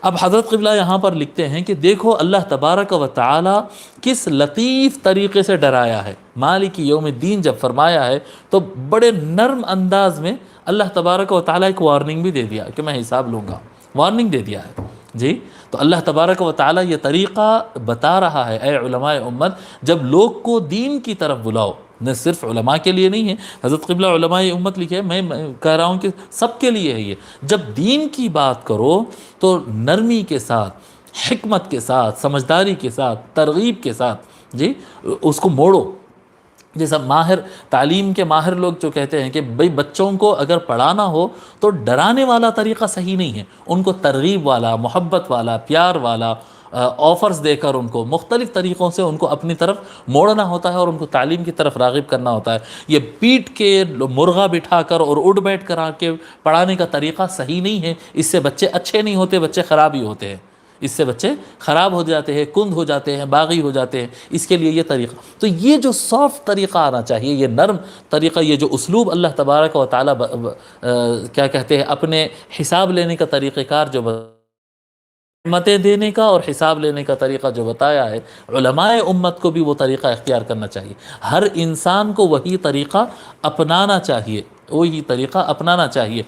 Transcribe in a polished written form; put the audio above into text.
اب حضرت قبلہ یہاں پر لکھتے ہیں کہ دیکھو اللہ تبارک و تعالی کس لطیف طریقے سے ڈرایا ہے۔ مالک یوم الدین جب فرمایا ہے تو بڑے نرم انداز میں اللہ تبارک و تعالی ایک وارننگ بھی دے دیا کہ میں حساب لوں گا، وارننگ دے دیا ہے جی۔ تو اللہ تبارک و تعالی یہ طریقہ بتا رہا ہے، اے علماء امت جب لوگ کو دین کی طرف بلاؤ، نہ صرف علماء کے لیے نہیں ہے، حضرت قبلہ علماء امت لکھے، میں کہہ رہا ہوں کہ سب کے لیے ہے یہ، جب دین کی بات کرو تو نرمی کے ساتھ، حکمت کے ساتھ، سمجھداری کے ساتھ، ترغیب کے ساتھ جی اس کو موڑو۔ جیسا ماہر تعلیم کے ماہر لوگ جو کہتے ہیں کہ بھئی بچوں کو اگر پڑھانا ہو تو ڈرانے والا طریقہ صحیح نہیں ہے، ان کو ترغیب والا، محبت والا، پیار والا آفرز دے کر ان کو مختلف طریقوں سے ان کو اپنی طرف موڑنا ہوتا ہے اور ان کو تعلیم کی طرف راغب کرنا ہوتا ہے۔ یہ پیٹ کے مرغا بٹھا کر اور اڑ بیٹھ کر آ کے پڑھانے کا طریقہ صحیح نہیں ہے، اس سے بچے اچھے نہیں ہوتے، بچے خراب ہی ہوتے ہیں، اس سے بچے خراب ہو جاتے ہیں، کند ہو جاتے ہیں، باغی ہو جاتے ہیں۔ اس کے لیے یہ طریقہ، تو یہ جو سافٹ طریقہ آنا چاہیے، یہ نرم طریقہ، یہ جو اسلوب اللہ تبارک و تعالی کیا کہتے ہیں اپنے حساب لینے کا طریقہ کار جو نعمتیں دینے کا اور حساب لینے کا طریقہ جو بتایا ہے، علماء امت کو بھی وہ طریقہ اختیار کرنا چاہیے۔ ہر انسان کو وہی طریقہ اپنانا چاہیے، وہی طریقہ اپنانا چاہیے۔